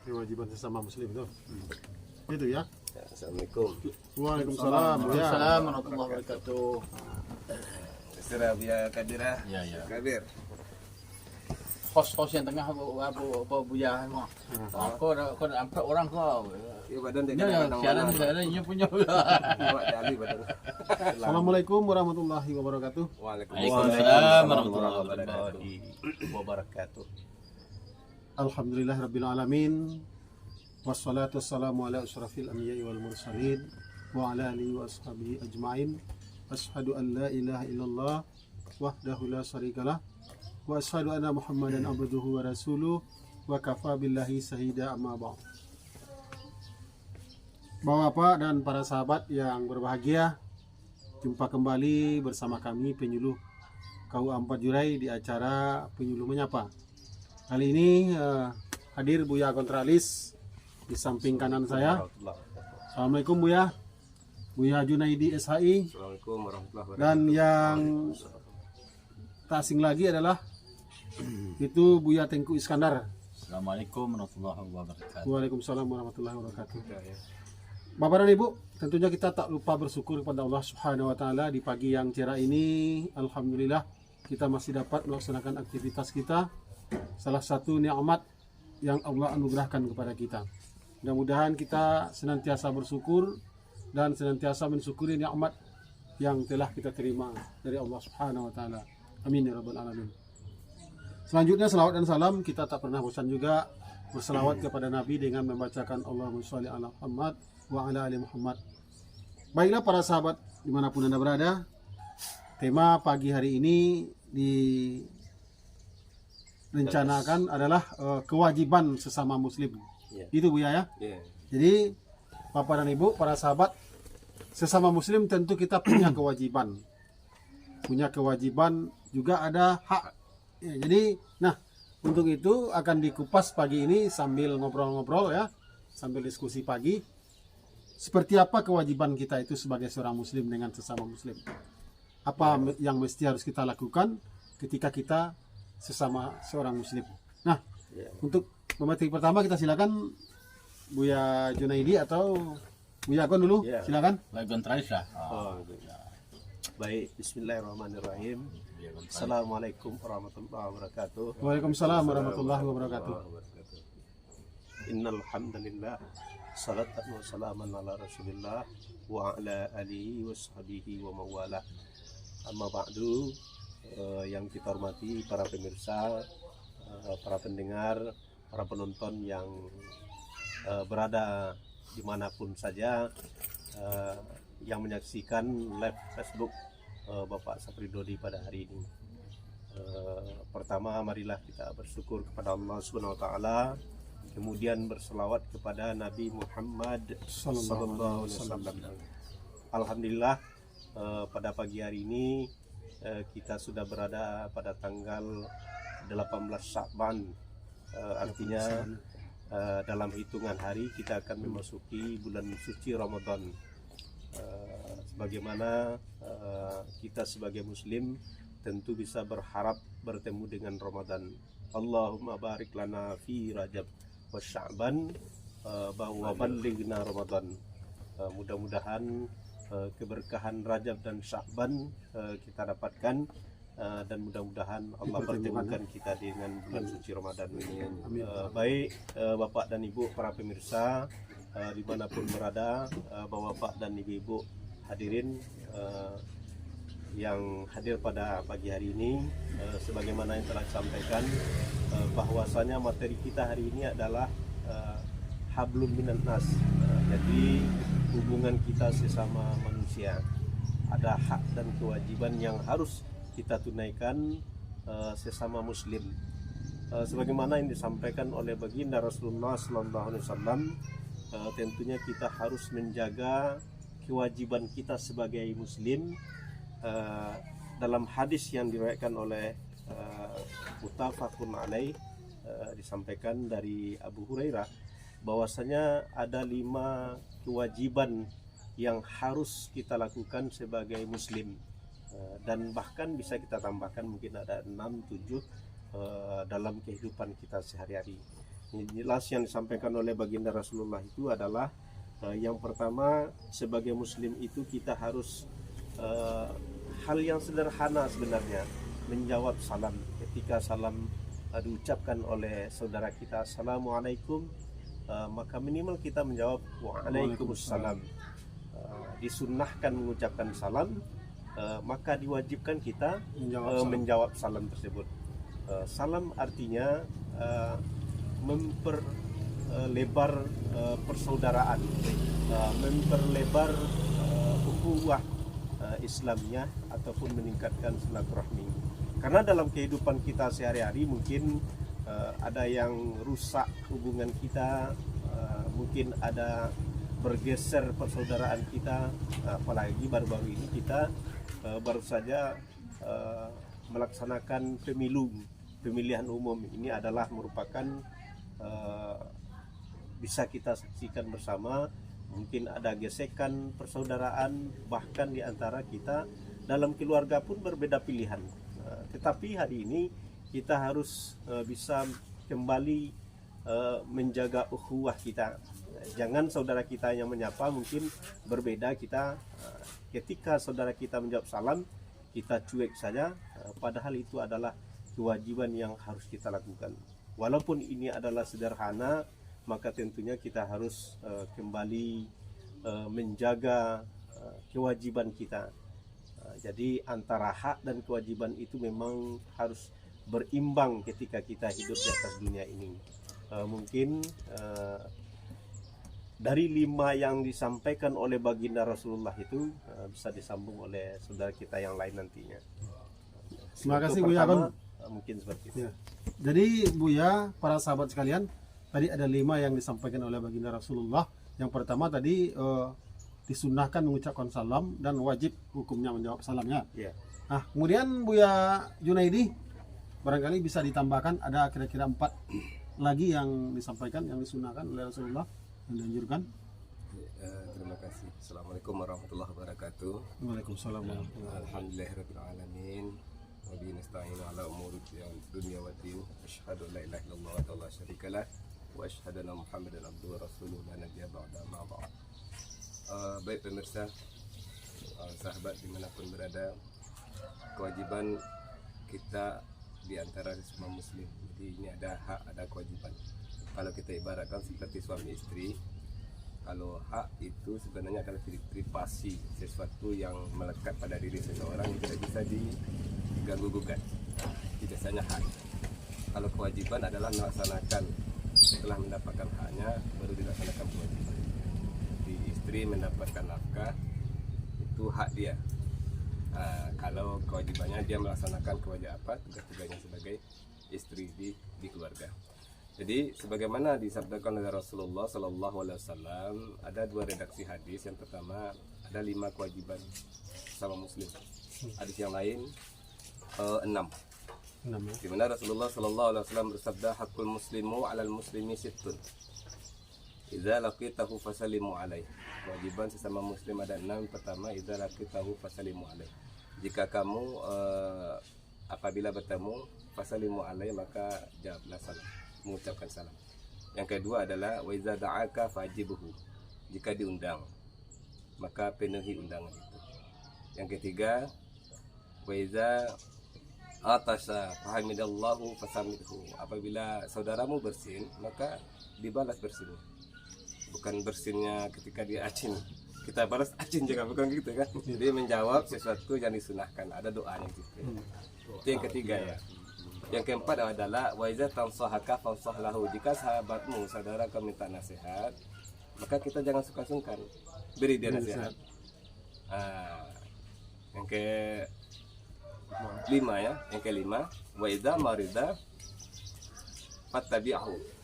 kewajiban sesama muslim itu. Itu ya. Assalamualaikum. Waalaikumsalam. Waalaikumsalam warahmatullahi wabarakatuh. Istirahat Buya Kabir ya. Ya. Kabir. Kos-kos yang tengah apa Buya mah. Kau ada 4 orang kau. Ya badan dia Ya, siaran saya ini punya. Dali badan. Assalamualaikum warahmatullahi wabarakatuh. Waalaikumsalam warahmatullahi wabarakatuh. Alhamdulillah rabbil alamin. Wassalatu wassalamu ala asyrafil anbiya'i wal mursalin wa ala alihi wa ashabihi ajma'in. Asyhadu an la ilaha illallah wahdahu la syarikalah wa asyhadu anna Muhammadan abduhu wa rasuluh wa kafa billahi syahida amma ba'd. Bapak dan para sahabat yang berbahagia, jumpa kembali bersama kami penyuluh KUA 4 Jurai di acara Penyuluh Menyapa. Kali ini hadir Buya Kontralis di samping kanan saya. Assalamualaikum Buya. Buya Junaidi SHI. Assalamualaikum warahmatullahi wabarakatuh. Dan yang tak asing lagi adalah itu Buya Tengku Iskandar. Assalamualaikum warahmatullahi wabarakatuh. Waalaikumsalam warahmatullahi wabarakatuh. Bapak dan Ibu, tentunya kita tak lupa bersyukur kepada Allah Subhanahu wa taala di pagi yang cerah ini. Alhamdulillah kita masih dapat melaksanakan aktivitas kita. Salah satu nikmat yang Allah anugerahkan kepada kita. Mudah-mudahan kita senantiasa bersyukur dan senantiasa mensyukuri nikmat yang telah kita terima dari Allah Subhanahu wa taala. Amin ya rabbal alamin. Selanjutnya selawat dan salam kita tak pernah bosan juga berselawat kepada Nabi dengan membacakan Allahumma sholli ala Muhammad wa ala ali Muhammad. Baiklah para sahabat dimanapun Anda berada, tema pagi hari ini direncanakan adalah kewajiban sesama muslim. Itu Buya ya. Jadi Bapak dan Ibu, para sahabat, sesama muslim tentu kita punya kewajiban. Punya kewajiban juga ada hak. Ya, jadi untuk itu akan dikupas pagi ini sambil ngobrol-ngobrol ya, sambil diskusi pagi. Seperti apa kewajiban kita itu sebagai seorang muslim dengan sesama muslim? Apa yang mesti harus kita lakukan ketika kita sesama seorang muslim? Nah, untuk pemateri pertama kita silakan Buya Junaidi atau Buya Agon dulu, silakan. Lagi Kontralis lah. Baik, bismillahirrahmanirrahim. Assalamualaikum warahmatullahi wabarakatuh. Waalaikumsalam warahmatullahi wabarakatuh. Innal hamdalillah, salatan wa salaman ala Rasulillah wa ala alihi wa sahbihi wa mawala. Amma ba'du, yang kita hormati para pemirsa, para pendengar, para penonton yang berada dimanapun saja, yang menyaksikan live Facebook Bapak Sapridodi pada hari ini. Pertama, marilah kita bersyukur kepada Allah Subhanahu wa taala, kemudian berselawat kepada Nabi Muhammad sallallahu alaihi wasallam. Alhamdulillah, pada pagi hari ini kita sudah berada pada tanggal 18 Sya'ban. Artinya dalam hitungan hari kita akan memasuki bulan suci Ramadan. Sebagaimana kita sebagai muslim tentu bisa berharap bertemu dengan Ramadan. Allahumma barik lana fi Rajab wa Sya'ban wa ballighna Ramadan. Mudah-mudahan keberkahan Rajab dan Sya'ban kita dapatkan, dan mudah-mudahan Allah pertemukan kita dengan bulan suci Ramadan. Baik Bapak dan Ibu para pemirsa dimanapun berada, Bapak dan Ibu hadirin yang hadir pada pagi hari ini, sebagaimana yang telah disampaikan, bahwasanya materi kita hari ini adalah hablum minan nas. Jadi hubungan kita sesama manusia, ada hak dan kewajiban yang harus kita tunaikan sesama muslim. Sebagaimana yang disampaikan oleh baginda Rasulullah sallallahu alaihi wasallam, tentunya kita harus menjaga kewajiban kita sebagai muslim. Dalam hadis yang diriwayatkan oleh muttafaqun alaih, disampaikan dari Abu Hurairah bahwasanya ada 5 kewajiban yang harus kita lakukan sebagai muslim, dan bahkan bisa kita tambahkan mungkin ada 6-7 dalam kehidupan kita sehari-hari. jelas yang disampaikan oleh baginda Rasulullah itu adalah yang pertama, sebagai muslim itu kita harus hal yang sederhana sebenarnya, menjawab salam. Ketika salam diucapkan oleh saudara kita, Assalamualaikum, maka minimal kita menjawab Waalaikumsalam. Disunnahkan mengucapkan salam, maka diwajibkan kita menjawab salam tersebut. Salam artinya memperlebar persaudaraan, memperlebar ukhuwah Islamnya, ataupun meningkatkan silaturahmi. Karena dalam kehidupan kita sehari-hari mungkin ada yang rusak hubungan kita, mungkin ada bergeser persaudaraan kita, apalagi baru-baru ini kita baru saja melaksanakan pemilihan umum. Ini adalah merupakan bisa kita saksikan bersama, mungkin ada gesekan persaudaraan, bahkan di antara kita dalam keluarga pun berbeda pilihan. Tetapi hari ini kita harus bisa kembali menjaga ukhuwah kita. Jangan saudara kita yang menyapa mungkin berbeda, kita ketika saudara kita menjawab salam kita cuek saja, padahal itu adalah kewajiban yang harus kita lakukan. Walaupun ini adalah sederhana, maka tentunya kita harus kembali menjaga kewajiban kita. Jadi antara hak dan kewajiban itu memang harus berimbang ketika kita hidup di atas dunia ini. Mungkin dari 5 yang disampaikan oleh baginda Rasulullah itu bisa disambung oleh saudara kita yang lain nantinya. Terima kasih Untuk Buya Agon. mungkin seperti itu. Ya. Jadi Buya, para sahabat sekalian, tadi ada 5 yang disampaikan oleh baginda Rasulullah. Yang pertama tadi disunnahkan mengucapkan salam dan wajib hukumnya menjawab salamnya. Ya. Nah, kemudian Buya Junaidi, barangkali bisa ditambahkan ada kira-kira 4 lagi yang disampaikan, yang disunnahkan oleh Rasulullah, yang dianjurkan. Terima kasih. Assalamualaikum warahmatullahi wabarakatuh. Waalaikumsalam warahmatullahi wabarakatuh. Alhamdulillahirabbil alamin. Wa bihi nasta'inu ala umuri dunya waddin. Asyhadu an la ilaha illallah wa la syarika lah wa asyhadu anna Muhammadan abduhu wa rasuluhu la nabiyya ba'da ma ba'd. Baik pemirsa, sahabat dimanapun berada, kewajiban kita di antara semua muslim. Jadi ini ada hak, ada kewajiban. Kalau kita ibaratkan seperti suami istri, kalau hak itu sebenarnya adalah privasi, sesuatu yang melekat pada diri seseorang yang tidak bisa diganggu gugat. Itu biasanya hak. Kalau kewajiban adalah melaksanakan, setelah mendapatkan haknya baru dilaksanakan kewajiban. Di istri mendapatkan nafkah itu hak dia. Kalau kewajibannya dia melaksanakan kewajiban tugas-tugasnya sebagai istri di keluarga. Jadi sebagaimana disabdakan oleh Rasulullah Sallallahu Alaihi Wasallam, ada 2 redaksi hadis. Yang pertama, ada 5 kewajiban sama muslim. Hadis yang lain 6. Di mana Rasulullah Sallallahu Alaihi Wasallam bersabda, hakul muslimu alal muslimi sittun. Idza laqitahu fasallimu alaihi. Kewajiban sesama muslim ada 6. Pertama, idza laqitahu fasallimu alaihi. Jika kamu apabila bertemu fasallimu alaihi, maka jawablah salam, mengucapkan salam. Yang kedua adalah wa iza da'aka fajibuhu. Jika diundang, maka penuhi undangan itu. Yang ketiga, wa iza atasa fahamidallahu fasamidhu. Apabila saudaramu bersin, maka dibalas bersinnya. Bukan bersinnya ketika dia acin, kita balas acin juga, bukan gitu kan. Dia menjawab sesuatu yang disunahkan, ada doanya gitu. Itu yang ketiga ya. Yang keempat adalah wa iza tansahaka fansahlahu. Jika sahabatmu, saudara kau minta nasihat, maka kita jangan sungkan-sungkan beri dia nasihat. Yang kelima ya, yang kelima wa iza marida fattabi'hu.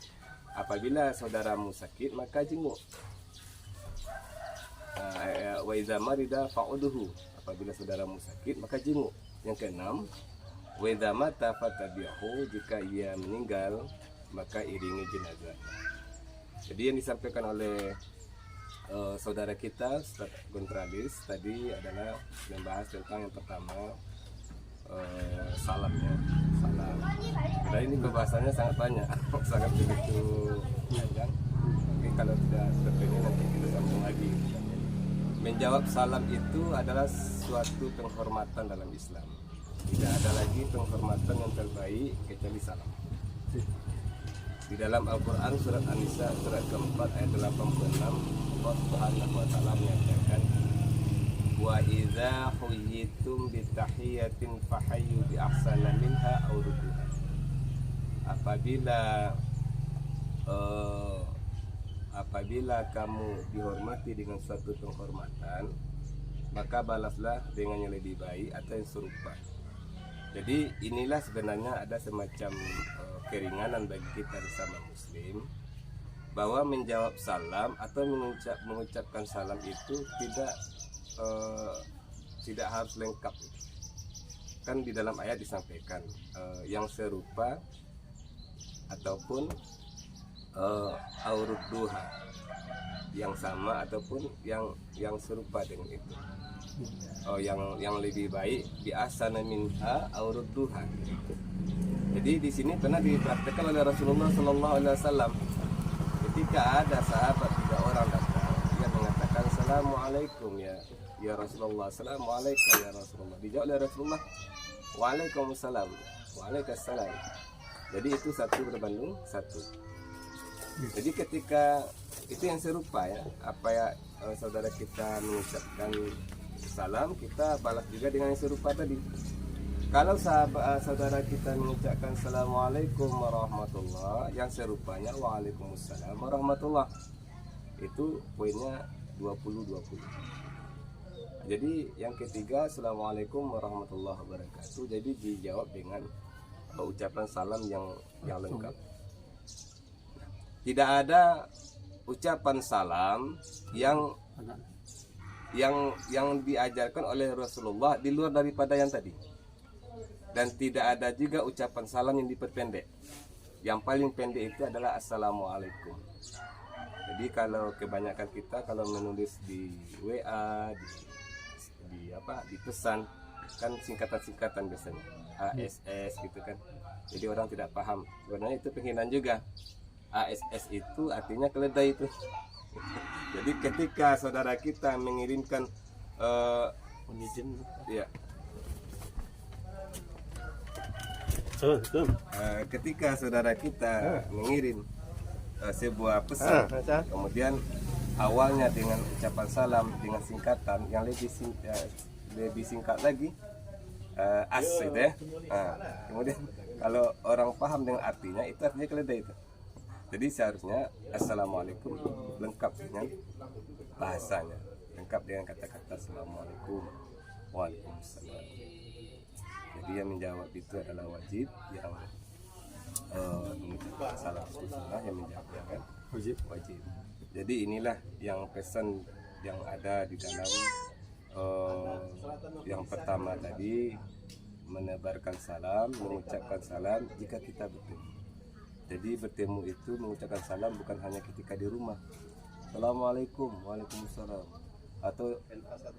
Apabila saudaramu sakit, maka jenguk. Wa iza marida fa'uduhu. Apabila saudaramu sakit, maka jenguk. Yang keenam, wa idza mata fatabi'hu. Jika ia meninggal, maka iringi jenazah. Jadi yang disampaikan oleh saudara kita Ustaz Gontralis tadi adalah membahas tentang yang pertama, salam ya. Salam salam. Nah ini pembahasannya sangat banyak, sangat begitu panjang. Tapi kalau tidak terpengen nanti kita sambung lagi. Menjawab salam itu adalah suatu penghormatan dalam Islam. Tidak ada lagi penghormatan yang terbaik kecuali salam. Di dalam Al-Quran surat An-Nisa surat keempat ayat 86 Allah Subhanahu wa taala menyatakan wa idza huyyitum bi tahiyatin fahayyu bi ahsana minha aw rudduha. Apabila kamu dihormati dengan suatu penghormatan, maka balaslah dengan yang lebih baik atau yang serupa. Jadi inilah sebenarnya ada semacam keringanan bagi kita sesama muslim, bahwa menjawab salam atau mengucapkan salam itu tidak harus lengkap. Kan di dalam ayat disampaikan yang serupa ataupun aurudduha, yang sama ataupun yang serupa dengan itu. Yang lebih baik biasana minha aurudduha. Jadi di sini pernah dipraktikkan oleh Rasulullah Sallallahu Alaihi Wasallam. Ketika ada sahabat 3 orang datang, dia mengatakan Assalamualaikum ya Rasulullah, Assalamualaikum ya Rasulullah. Dijawab oleh Rasulullah, Waalaikumsalam, Waalaikumsalam. Jadi itu satu berbanding satu. Jadi ketika itu yang serupa ya, apa ya saudara kita mengucapkan salam, kita balas juga dengan yang serupa tadi. Kalau saudara kita mengucapkan Assalamualaikum warahmatullah, yang serupanya Waalaikumsalam warahmatullah, itu poinnya 20-20. Jadi yang ketiga Assalamualaikum warahmatullahi wabarakatuh, jadi dijawab dengan ucapan salam yang lengkap. Tidak ada ucapan salam yang diajarkan oleh Rasulullah di luar daripada yang tadi. Dan tidak ada juga ucapan salam yang diperpendek. Yang paling pendek itu adalah Assalamualaikum. Jadi kalau kebanyakan kita kalau menulis di WA, di pesan, kan singkatan-singkatan biasanya, ASS gitu kan. Jadi orang tidak paham. Sebenarnya itu penghinaan juga. ASS itu artinya keledai itu. Jadi ketika saudara kita mengirimkan ketika saudara kita mengirim sebuah pesan, kemudian awalnya dengan ucapan salam dengan singkatan yang lebih singkat lagi, as itu ya. Kemudian kalau orang paham dengan artinya, itu artinya keledai itu. Jadi seharusnya Assalamualaikum lengkap dengan bahasanya, lengkap dengan kata-kata Assalamualaikum, Waalaikumsalam. Jadi yang menjawab itu adalah wajib, yang mengucapkan salam itu sunnah, yang menjawabnya kan wajib. Jadi inilah yang pesan yang ada di dalam yang pertama tadi, menebarkan salam, mengucapkan salam jika kita bertemu. Jadi bertemu itu mengucapkan salam bukan hanya ketika di rumah, Assalamualaikum, Waalaikumsalam, atau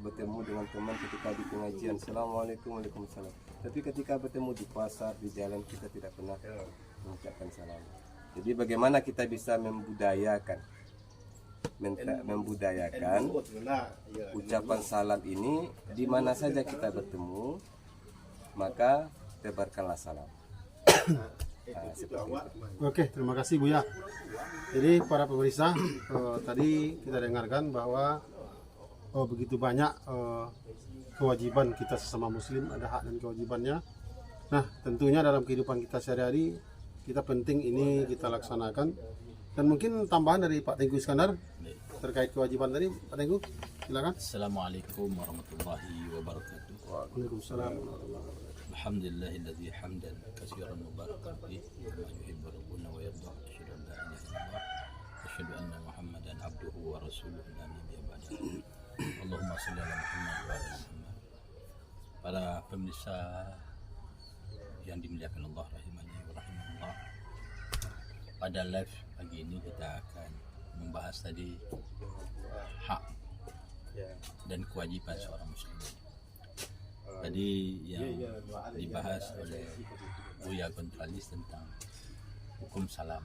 bertemu dengan teman ketika di pengajian, Assalamualaikum, Waalaikumsalam. Tapi ketika bertemu di pasar, di jalan, kita tidak pernah mengucapkan salam. Jadi bagaimana kita bisa membudayakan ucapan salam ini di mana saja kita bertemu, maka tebarkanlah salam. Oke, terima kasih Buya. Jadi para pemirsa, tadi kita dengarkan bahwa begitu banyak kewajiban kita sesama muslim, ada hak dan kewajibannya. Nah, tentunya dalam kehidupan kita sehari-hari, kita penting ini kita laksanakan. Dan mungkin tambahan dari Pak Tengku Iskandar terkait kewajiban tadi, Pak Tengku, silakan. Assalamualaikum warahmatullahi wabarakatuh. Waalaikumsalam warahmatullahi wabarakatuh. Alhamdulillahilladzi hamdan katsiran mubarakan fihi kama yuhibbu rabbuna wa yarda. Asyhadu an la ilaha illallah wa asyhadu anna Muhammadan abduhu wa rasuluhu la nabiyya ba'dahu. Allahumma shalli ala Muhammad wa ala Muhammad. Para pemirsa yang dimuliakan Allah rahimani wa rahimallah. Pada live pagi ini kita akan membahas tadi hak dan kewajiban seorang muslim. Tadi yang dibahas oleh Buya Gontralis tentang hukum salam.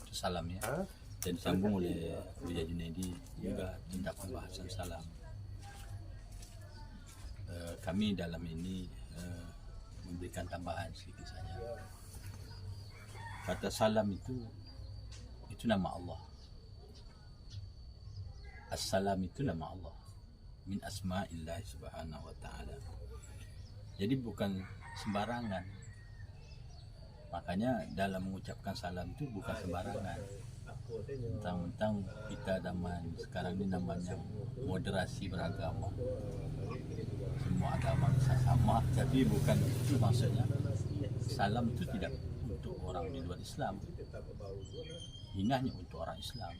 Itu salam ya. Dan disambung oleh Buya Junaidi juga tentang pembahasan salam. Kami dalam ini memberikan tambahan sedikit saja. Kata salam itu nama Allah. Assalam itu nama Allah. Min asma'illah subhanahu wa ta'ala. Jadi bukan sembarangan. Makanya dalam mengucapkan salam itu bukan sembarangan. Tentang kita zaman sekarang ini namanya moderasi beragama. Semua agama bisa sama, tapi bukan itu maksudnya. Salam itu tidak untuk orang di luar Islam, ini hanya untuk orang Islam.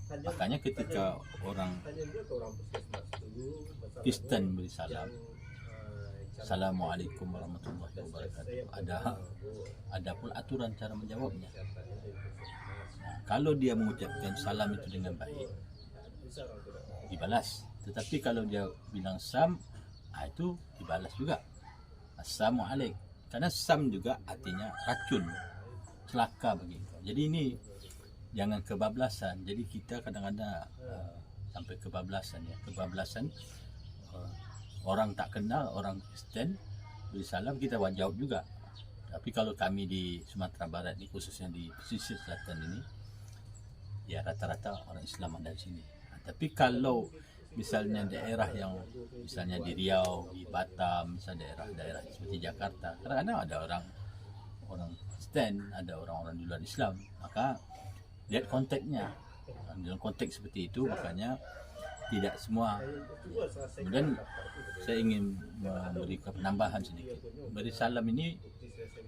Makanya ketika orang Kristen beri salam, Assalamualaikum warahmatullahi wabarakatuh, ada pun aturan cara menjawabnya. Nah, kalau dia mengucapkan salam itu dengan baik, dibalas. Tetapi kalau dia bilang sam, itu dibalas juga. Assalamualaikum. Karena sam juga artinya racun, celaka bagi kau. Jadi ini jangan kebablasan. Jadi kita kadang-kadang sampai kebablasan ya. Kebablasan orang tak kenal, orang Kristen beri salam kita jawab juga. Tapi kalau kami di Sumatera Barat ini, khususnya di pesisir selatan ini, ya rata-rata orang Islam ada di sini. Tapi kalau misalnya daerah yang misalnya di Riau, di Batam, misalnya daerah-daerah seperti Jakarta, kadang-kadang ada orang Kristen, ada orang-orang di luar Islam, maka lihat konteksnya. Dalam konteks seperti itu, makanya tidak semua. Kemudian saya ingin memberi penambahan sedikit. Beri salam ini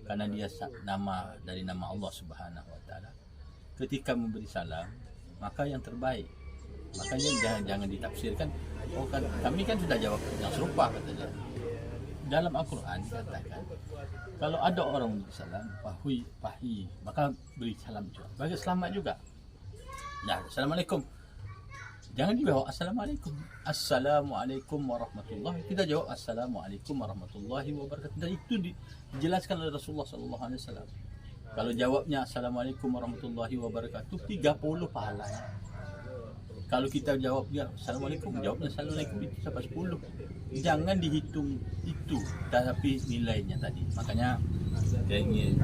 karena dia nama dari nama Allah Subhanahu wa taala. Ketika memberi salam, maka yang terbaik. Makanya jangan ditafsirkan, oh kan kami kan sudah jawab yang serupa katanya. Dalam Al-Quran dikatakan kalau ada orang memberi salam, pahi, maka beri salam juga. Bagi selamat juga. Nah, Assalamualaikum. Jangan dijawab Assalamualaikum. Assalamualaikum warahmatullahi. Kita jawab Assalamualaikum warahmatullahi wabarakatuh. Dan itu dijelaskan oleh Rasulullah SAW. Kalau jawabnya Assalamualaikum warahmatullahi wabarakatuh, 30 pahalanya. Kalau kita jawab dia Assalamualaikum, jawabnya Assalamualaikum itu sampai 10. Jangan dihitung itu, tapi nilainya tadi. Makanya saya ingin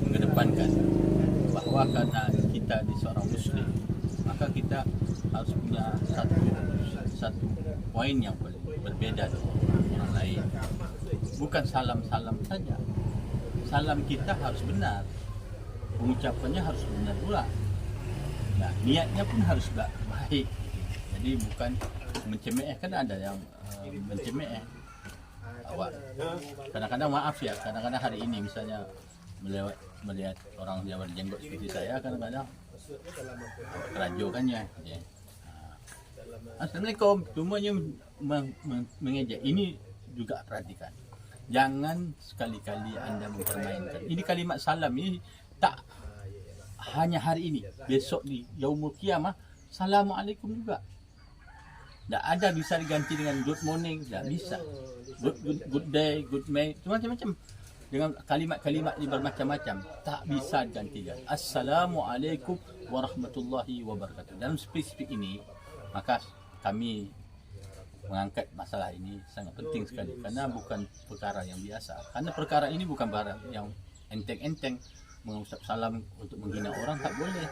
mengedepankan bahwa karena kita di seorang Muslim, maka kita harus punya satu poin yang berbeda dengan orang lain. Bukan salam-salam saja. Salam kita harus benar, pengucapannya harus benar pula. Nah, niatnya pun harus baik. Jadi bukan mencemeh, kan ada yang mencemeh. Awak kadang-kadang maaf ya, kadang-kadang hari ini misalnya melihat orang Jawa berjenggot seperti saya, kadang-kadang kerajo kan ya. Assalamualaikum, semuanya mengejek. Ini juga perhatikan. Jangan sekali-kali Anda mempermainkan. Ini kalimat salam ini tak hanya hari ini, besok di Yaumul Qiyamah Assalamualaikum juga. Tak ada bisa diganti dengan good morning, tak bisa. Good day, good may, macam-macam. Dengan kalimat-kalimat ini bermacam-macam, tak bisa digantikan. Assalamualaikum warahmatullahi wabarakatuh. Dalam spesifik ini, maka kami mengangkat masalah ini sangat penting sekali, karena bukan perkara yang biasa. Karena perkara ini bukan barang yang enteng-enteng. Mengucap salam untuk menghina orang tak boleh.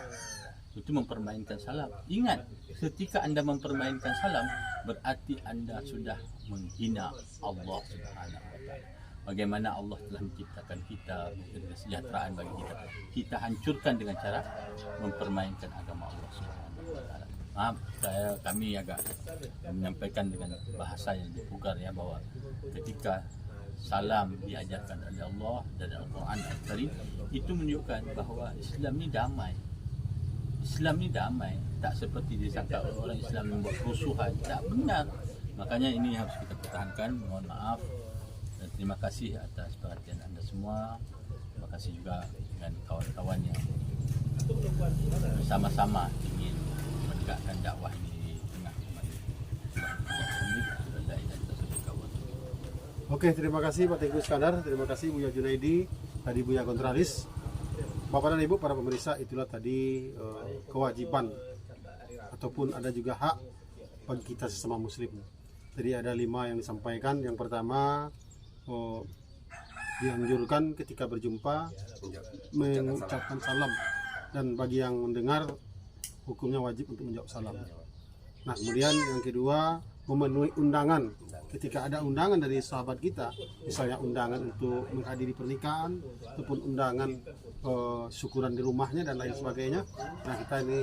Itu mempermainkan salam. Ingat, ketika Anda mempermainkan salam, berarti Anda sudah menghina Allah Subhanahu wa taala. Bagaimana Allah telah menciptakan kita, memberi kesejahteraan bagi kita. Kita hancurkan dengan cara mempermainkan agama Allah Subhanahu wa taala. Maaf, kami agak menyampaikan dengan bahasa yang vulgar ya, bahwa ketika salam diajarkan oleh Allah dan Al-Quran Al-Karim, itu menunjukkan bahwa Islam ni damai. Islam ni damai, tak seperti disangka orang Islam membuat kerusuhan. Tak benar. Makanya ini harus kita pertahankan. Mohon maaf dan terima kasih atas perhatian anda semua. Terima kasih juga dengan kawan-kawan yang bersama-sama ingin menegakkan dakwah ini di tengah umat ini. Oke, terima kasih Pak Tengku Iskandar, terima kasih Buya Junaidi, tadi Buya Kontralis. Bapak dan Ibu para pemirsa, itulah tadi kewajiban ataupun ada juga hak bagi kita sesama muslim. Jadi ada 5 yang disampaikan. Yang pertama, dianjurkan ketika berjumpa mengucapkan salam, dan bagi yang mendengar hukumnya wajib untuk menjawab salam. Nah, kemudian yang kedua, memenuhi undangan. Ketika ada undangan dari sahabat kita, misalnya undangan untuk menghadiri pernikahan ataupun undangan syukuran di rumahnya dan lain sebagainya, nah kita ini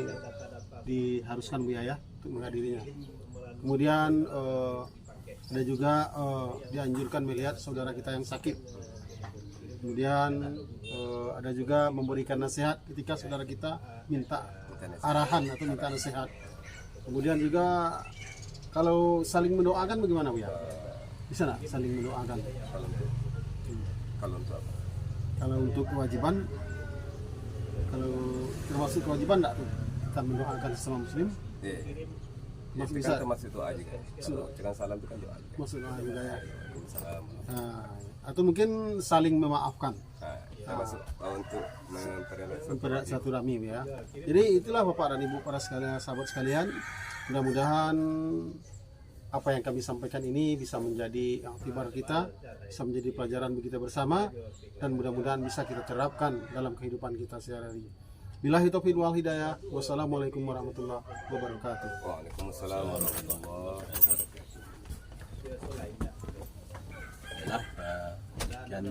diharuskan biaya untuk menghadirinya. Kemudian ada juga dianjurkan melihat saudara kita yang sakit. Kemudian ada juga memberikan nasihat ketika saudara kita minta arahan atau minta nasihat. Kemudian juga kalau saling mendoakan bagaimana, Bu ya? Bisa nggak saling mendoakan? Kalau untuk apa? Kalau untuk kewajiban, kalau termasuk kewajiban enggak tuh kita mendoakan sesama muslim? Masih bisa termasuk doa juga. Kalau ucapan salam itu kan doa. masuk doa juga ya. Salam. Nah, atau mungkin saling memaafkan, Termasuk untuk mempererat silaturahmi ya. Jadi itulah Bapak dan Ibu para sekalian, sahabat sekalian. Mudah-mudahan apa yang kami sampaikan ini bisa menjadi iktibar kita, bisa menjadi pelajaran bagi kita bersama, dan mudah-mudahan bisa kita terapkan dalam kehidupan kita sehari-hari. Billahi taufiq wal hidayah. Wassalamualaikum warahmatullahi wabarakatuh. Waalaikumsalam warahmatullahi wabarakatuh. Baiklah, sekian